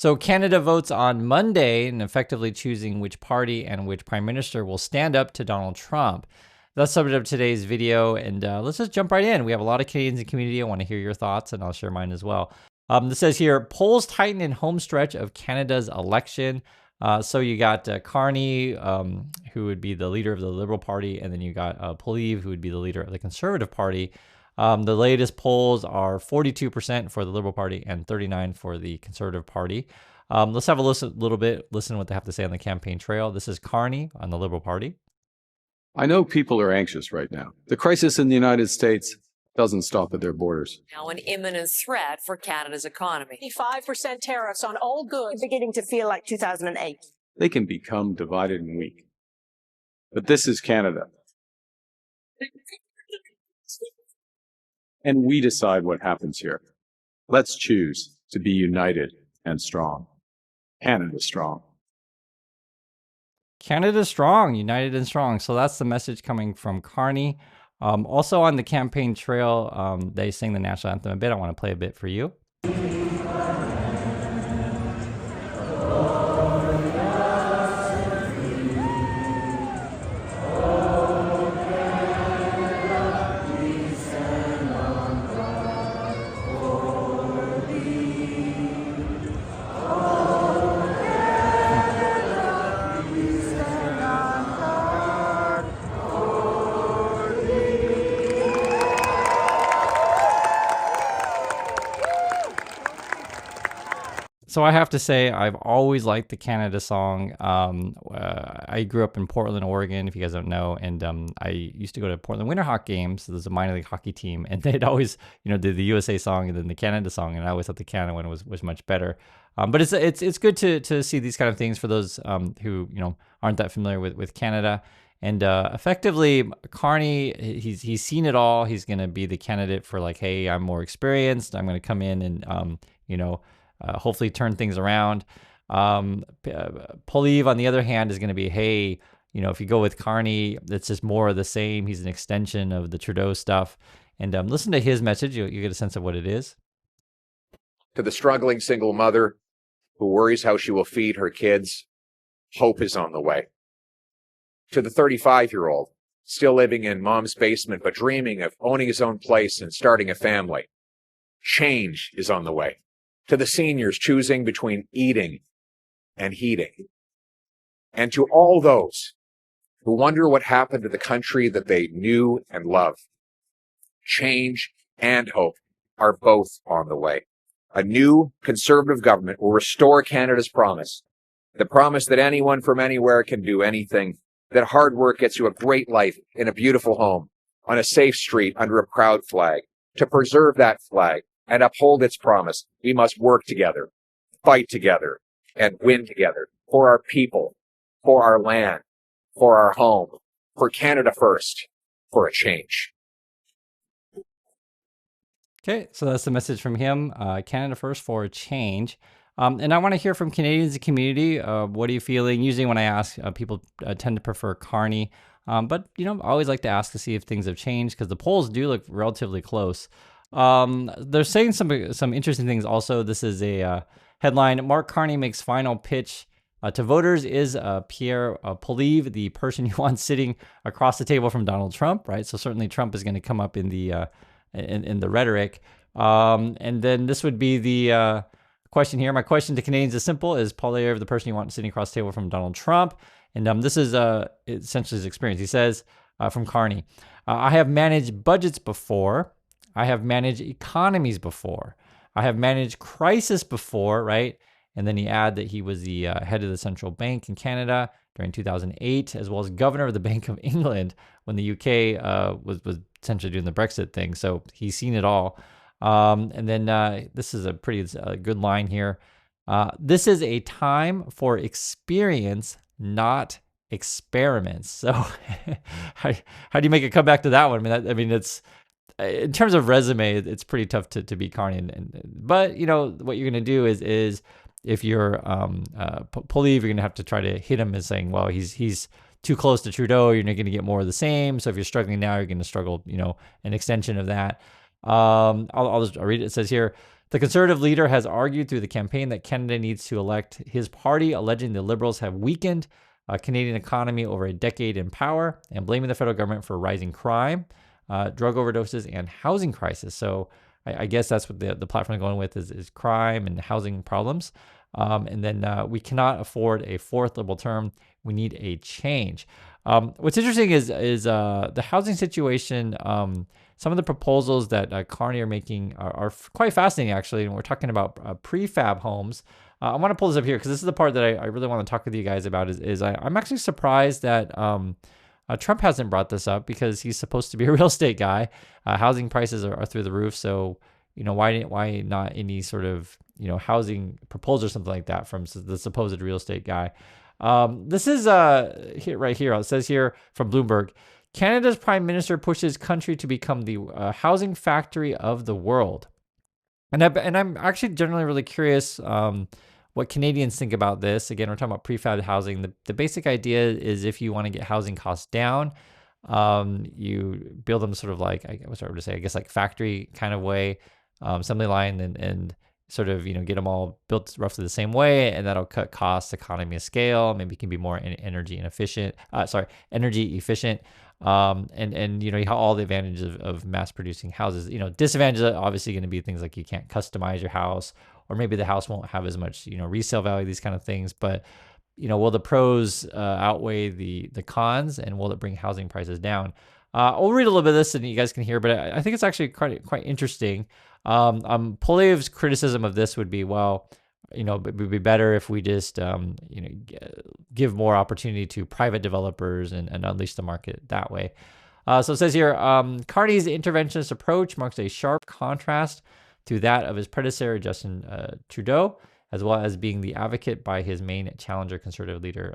So Canada votes on Monday and effectively choosing which party and which prime minister will stand up to Donald Trump. That's the subject of today's video, and let's just jump right in. We have a lot of Canadians in the community. I want to hear your thoughts, and I'll share mine as well. This says here, polls tighten in home stretch of Canada's election. So you got Carney, who would be the leader of the Liberal Party, and then you got Poilievre, who would be the leader of the Conservative Party. The latest polls are 42% for the Liberal Party and 39% for the Conservative Party. Let's have a listen what they have to say on the campaign trail. This is Carney on the Liberal Party. I know people are anxious right now. The crisis in the United States doesn't stop at their borders. Now an imminent threat for Canada's economy. 5% tariffs on all goods. Beginning to feel like 2008. They can become divided and weak. But this is Canada. And we decide what happens here. Let's choose to be united and strong. Canada strong. Canada strong, united and strong. So that's the message coming from Carney. Also on the campaign trail, they sing the national anthem a bit. I want to play a bit for you. So I have to say, I've always liked the Canada song. I grew up in Portland, Oregon, if you guys don't know, and I used to go to Portland Winterhawk games. So there's a minor league hockey team, and they'd always, did the USA song and then the Canada song, and I always thought the Canada one was much better. But it's good to see these kind of things for those who aren't that familiar with Canada. And effectively, Carney, he's seen it all. He's going to be the candidate for like, hey, I'm more experienced. I'm going to come in and hopefully turn things around. Poilievre, on the other hand, is going to be, hey, if you go with Carney, it's just more of the same. He's an extension of the Trudeau stuff. And listen to his message. You get a sense of what it is. To the struggling single mother who worries how she will feed her kids, hope is on the way. To the 35-year-old still living in mom's basement but dreaming of owning his own place and starting a family, change is on the way. To the seniors choosing between eating and heating. And to all those who wonder what happened to the country that they knew and loved, change and hope are both on the way. A new Conservative government will restore Canada's promise, the promise that anyone from anywhere can do anything, that hard work gets you a great life in a beautiful home, on a safe street under a proud flag. To preserve that flag and uphold its promise, we must work together, fight together, and win together for our people, for our land, for our home, for Canada first, for a change. Okay, so that's the message from him, Canada first for a change. And I want to hear from Canadians in the community. What are you feeling? Usually when I ask, people tend to prefer Carney. But, I always like to ask to see if things have changed because the polls do look relatively close. They're saying some interesting things also. This is a headline. Mark Carney makes final pitch to voters. Is Pierre Poilievre the person you want sitting across the table from Donald Trump, right? So certainly Trump is going to come up in the rhetoric. And then this would be the question here. My question to Canadians is simple. Is Poilievre the person you want sitting across the table from Donald Trump? And this is essentially his experience. He says from Carney, I have managed budgets before. I have managed economies before. I have managed crisis before, right? And then he add that he was the head of the central bank in Canada during 2008, as well as governor of the Bank of England when the UK was essentially doing the Brexit thing. So he's seen it all. And then this is a pretty good line here. This is a time for experience, not experiments. So how do you make a comeback to that one? I mean, it's in terms of resume, it's pretty tough to beat Carney. But what you're going to do is if you're Poilievre, you're going to have to try to hit him as saying, well, he's too close to Trudeau. You're not going to get more of the same. So if you're struggling now, you're going to struggle, an extension of that. I'll read it. It says here, The Conservative leader has argued through the campaign that Canada needs to elect his party, alleging the Liberals have weakened Canadian economy over a decade in power and blaming the federal government for rising crime, drug overdoses, and housing crisis. So I guess that's what the platform is going with is crime and housing problems. And then we cannot afford a fourth Liberal term. We need a change. What's interesting is the housing situation. Some of the proposals that Carney are making are quite fascinating, actually. And we're talking about prefab homes. I want to pull this up here because this is the part that I really want to talk with you guys about. I'm actually surprised that Trump hasn't brought this up because he's supposed to be a real estate guy. Housing prices are through the roof, so why not any sort of housing proposal or something like that from the supposed real estate guy? This is right here. It says here from Bloomberg. Canada's prime minister pushes country to become the housing factory of the world. And I'm actually generally really curious what Canadians think about this. Again, we're talking about prefab housing. The basic idea is if you want to get housing costs down, you build them sort of like, I guess like factory kind of way, assembly line and sort of, get them all built roughly the same way, and that'll cut costs, economy of scale, maybe can be more energy efficient. And you have all the advantages of mass producing houses. Disadvantages are obviously going to be things like you can't customize your house, or maybe the house won't have as much, resale value, these kind of things. But, will the pros outweigh the cons, and will it bring housing prices down? I'll read a little bit of this and you guys can hear, but I think it's actually quite interesting. Poilievre's criticism of this would be, well, it would be better if we just, give more opportunity to private developers and unleash the market that way. So it says here, Carney's interventionist approach marks a sharp contrast to that of his predecessor, Justin Trudeau, as well as being the advocate by his main challenger, Conservative leader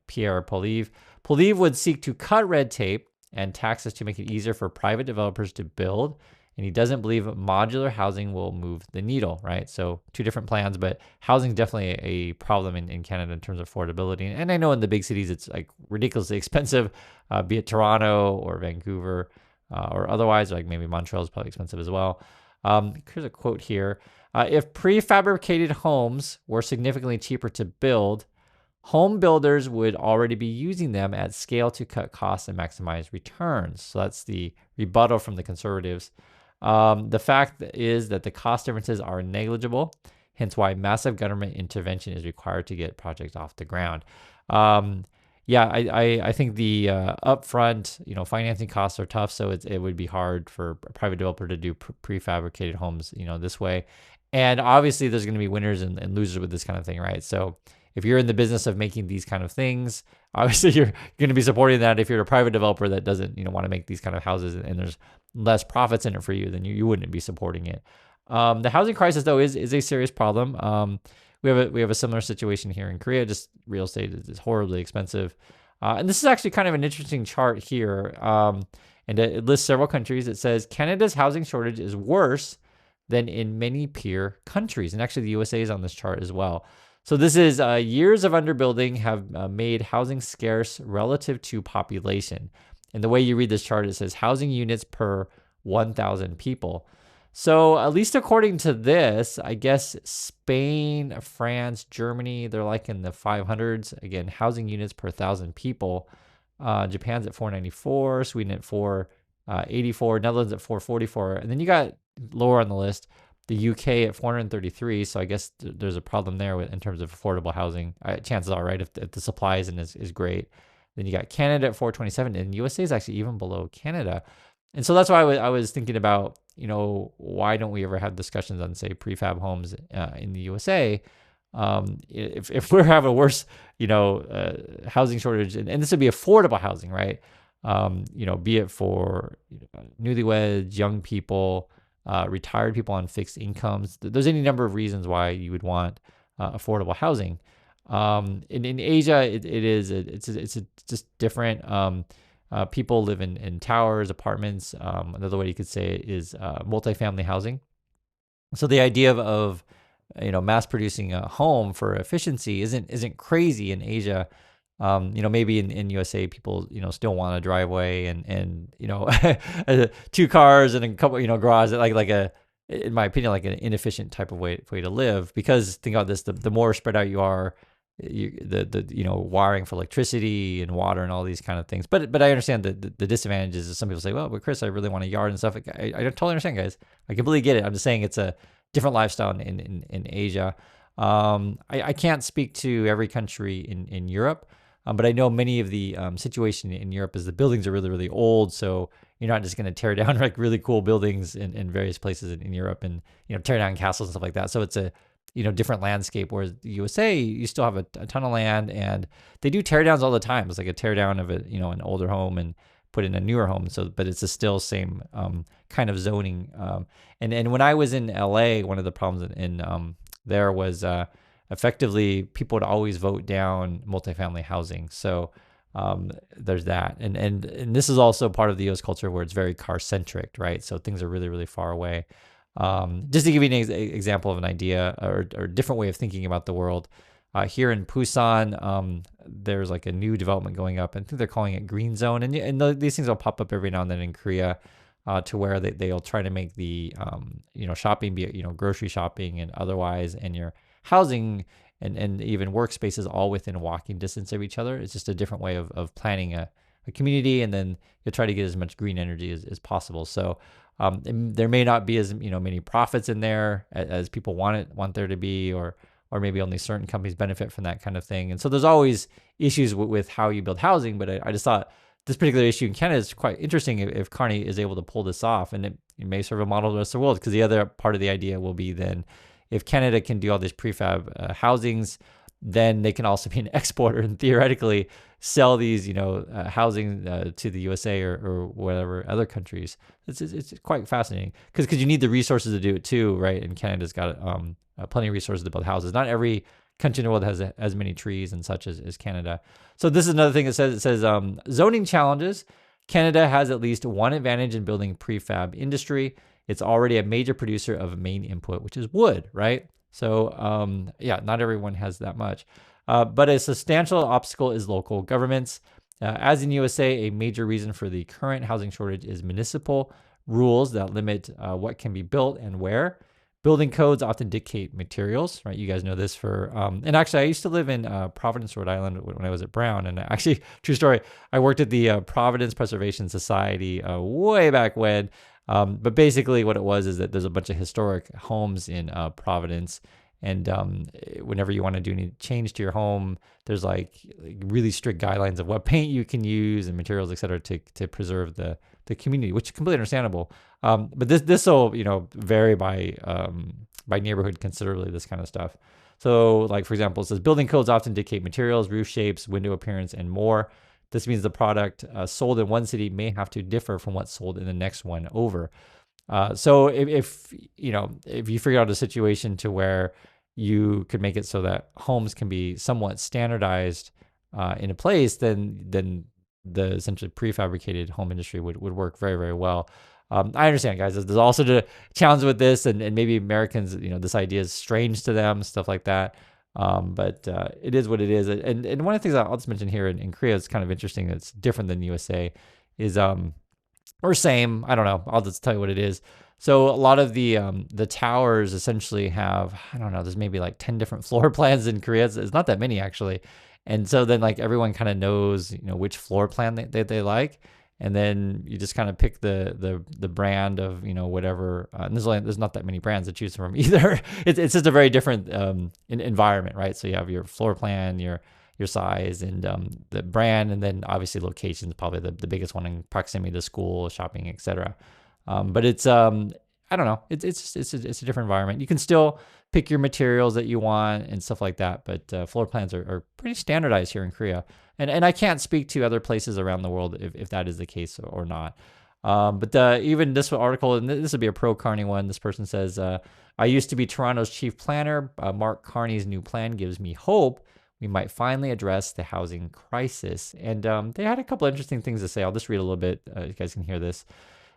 Pierre Poilievre. Poilievre would seek to cut red tape and taxes to make it easier for private developers to build. And he doesn't believe modular housing will move the needle, right? So two different plans, but housing is definitely a problem in Canada in terms of affordability. And I know in the big cities, it's like ridiculously expensive, be it Toronto or Vancouver or otherwise, like maybe Montreal is probably expensive as well. Here's a quote here. If prefabricated homes were significantly cheaper to build, home builders would already be using them at scale to cut costs and maximize returns. So that's the rebuttal from the Conservatives. The fact is that the cost differences are negligible, hence why massive government intervention is required to get projects off the ground. I think the upfront, financing costs are tough, so it would be hard for a private developer to do prefabricated homes, this way. And obviously, there's going to be winners and losers with this kind of thing, right? So if you're in the business of making these kind of things, obviously you're going to be supporting that. If you're a private developer that doesn't, want to make these kind of houses and there's less profits in it for you, then you wouldn't be supporting it. The housing crisis, though, is a serious problem. We have a similar situation here in Korea. Just real estate is horribly expensive. And this is actually kind of an interesting chart here. And it lists several countries. It says Canada's housing shortage is worse than in many peer countries. And actually the USA is on this chart as well. So this is years of underbuilding have made housing scarce relative to population. And the way you read this chart, it says housing units per 1,000 people. So at least according to this, I guess Spain, France, Germany, they're like in the 500s. Again, housing units per 1,000 people. Japan's at 494, Sweden at 484, Netherlands at 444. And then you got lower on the list, the UK at 433. So I guess there's a problem there in terms of affordable housing. Chances are, right, if the supply is great. Then you got Canada at 427, and USA is actually even below Canada. And so that's why I was thinking about, why don't we ever have discussions on, say, prefab homes in the USA? If we're having a worse, housing shortage, and this would be affordable housing, right? Be it for newlyweds, young people, retired people on fixed incomes. There's any number of reasons why you would want affordable housing. In Asia, it's just different. People live in towers, apartments. Another way you could say it is multifamily housing. So the idea of mass producing a home for efficiency isn't crazy in Asia. Maybe in USA, people, still want a driveway and 2 cars and a couple, garage, like a in my opinion, like an inefficient type of way to live. Because think about this: the more spread out you are, the wiring for electricity and water and all these kind of things. But I understand the disadvantages. Is some people say, well, but Chris, I really want a yard and stuff. I totally understand, guys. I completely get it. I'm just saying it's a different lifestyle in Asia. I can't speak to every country in Europe, but I know many of the situation in Europe is the buildings are really, really old. So you're not just going to tear down like really cool buildings in various places in Europe and, tear down castles and stuff like that. So it's a, different landscape. Whereas the USA, you still have a ton of land, and they do tear downs all the time. It's like a tear down of an older home and put in a newer home. So, but it's still same kind of zoning. And when I was in LA, one of the problems in there was effectively people would always vote down multifamily housing. So there's that. And this is also part of the US culture where it's very car centric, right? So things are really, really far away. Just to give you an example of an idea or a different way of thinking about the world, here in Busan, there's like a new development going up. I think they're calling it Green Zone. And these things will pop up every now and then in Korea, to where they'll try to make the, shopping be, grocery shopping and otherwise, and your housing and even workspaces all within walking distance of each other. It's just a different way of planning a community, and then you'll try to get as much green energy as possible. So there may not be as many profits in there as people want there to be, or maybe only certain companies benefit from that kind of thing. And so there's always issues with how you build housing. But I just thought this particular issue in Canada is quite interesting if Kearney is able to pull this off, and it may serve a model to the rest of the world. Because the other part of the idea will be then if Canada can do all these prefab housings, then they can also be an exporter and theoretically sell these, housing to the USA or whatever other countries. It's quite fascinating because you need the resources to do it too, right? And Canada's got plenty of resources to build houses. Not every country in the world has as many trees and such as Canada. So this is another thing it says zoning challenges. Canada has at least one advantage in building prefab industry. It's already a major producer of main input, which is wood, right? So not everyone has that much. But a substantial obstacle is local governments. As in USA, a major reason for the current housing shortage is municipal rules that limit what can be built and where. Building codes often dictate materials, right? You guys know this and actually I used to live in Providence, Rhode Island when I was at Brown. And actually, true story, I worked at the Providence Preservation Society way back when. But basically what it was is that there's a bunch of historic homes in Providence. And whenever you want to do any change to your home, there's like really strict guidelines of what paint you can use and materials, et cetera, to preserve the community, which is completely understandable. But this will vary by neighborhood considerably, this kind of stuff. So like, for example, it says building codes often dictate materials, roof shapes, window appearance, and more. This means the product sold in one city may have to differ from what's sold in the next one over. So if you figure out a situation to where you could make it so that homes can be somewhat standardized in a place, then the essentially prefabricated home industry would work very, very well. I understand, guys. There's also the challenge with this, and maybe Americans, this idea is strange to them, stuff like that. But it is what it is. And one of the things I'll just mention here in Korea is kind of interesting. That's different than USA is or same. I don't know. I'll just tell you what it is. So a lot of the towers essentially have, I don't know, there's maybe like 10 different floor plans in Korea. It's not that many actually. And so then like everyone kind of knows, which floor plan they like. And then you just kind of pick the brand of, whatever. And there's not that many brands to choose from either. It's just a very different environment, right? So you have your floor plan, your size, and the brand, and then obviously location is probably the biggest one in proximity to school, shopping, etc. But it's I don't know. It's a different environment. You can still pick your materials that you want and stuff like that, but floor plans are pretty standardized here in Korea. And I can't speak to other places around the world if that is the case or not. But even this article, and this would be a pro Carney one. This person says, I used to be Toronto's chief planner. Mark Carney's new plan gives me hope we might finally address the housing crisis. And they had a couple of interesting things to say. I'll just read a little bit. You guys can hear this.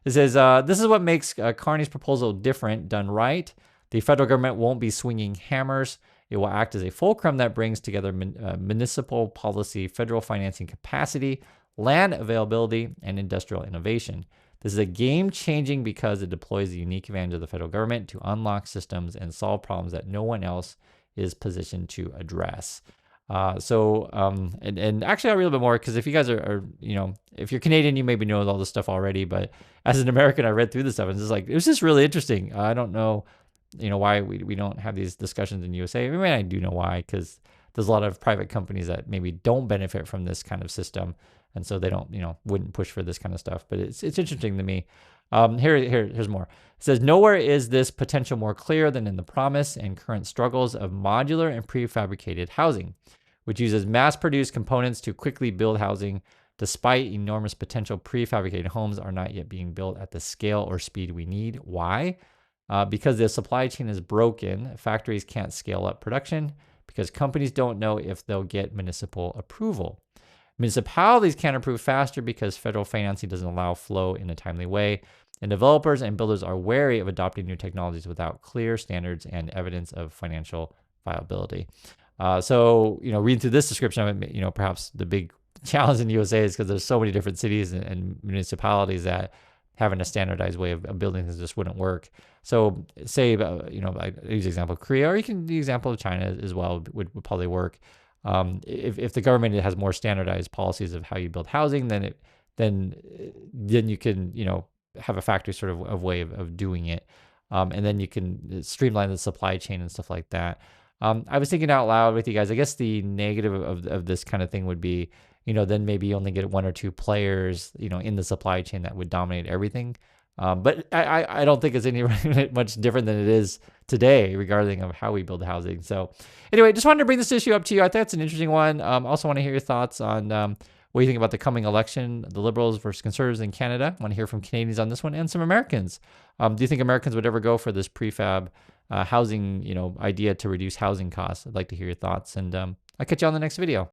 It says, this is what makes Carney's proposal different. Done right, the federal government won't be swinging hammers. It will act as a fulcrum that brings together municipal policy, federal financing capacity, land availability, and industrial innovation. This is a game changing because it deploys the unique advantage of the federal government to unlock systems and solve problems that no one else is positioned to address. And actually I'll read a little bit more, because if you guys are, if you're Canadian, you maybe know all this stuff already, but as an American, I read through this stuff and it's just like, it was just really interesting. I don't know, why we don't have these discussions in USA. I mean, I do know why, because there's a lot of private companies that maybe don't benefit from this kind of system. And so they don't, wouldn't push for this kind of stuff, but it's interesting to me. Here's more. It says, nowhere is this potential more clear than in the promise and current struggles of modular and prefabricated housing, which uses mass-produced components to quickly build housing. Despite enormous potential, prefabricated homes are not yet being built at the scale or speed we need. Why? Because the supply chain is broken. Factories can't scale up production because companies don't know if they'll get municipal approval. Municipalities can't approve faster because federal financing doesn't allow flow in a timely way. And developers and builders are wary of adopting new technologies without clear standards and evidence of financial viability. Reading through this description, perhaps the big challenge in the USA is because there's so many different cities and municipalities that having a standardized way of building things just wouldn't work. So say, I use the example of Korea, or you can use the example of China as well, would probably work. If the government has more standardized policies of how you build housing, then you can, have a factory sort of way of doing it. And then you can streamline the supply chain and stuff like that. I was thinking out loud with you guys, I guess the negative of this kind of thing would be, then maybe you only get one or two players, in the supply chain that would dominate everything. But I don't think it's any much different than it is today regarding of how we build housing. So anyway, just wanted to bring this issue up to you. I think it's an interesting one. Also want to hear your thoughts on what you think about the coming election, the Liberals versus Conservatives in Canada. I want to hear from Canadians on this one and some Americans. Do you think Americans would ever go for this prefab housing, idea to reduce housing costs? I'd like to hear your thoughts, and I'll catch you on the next video.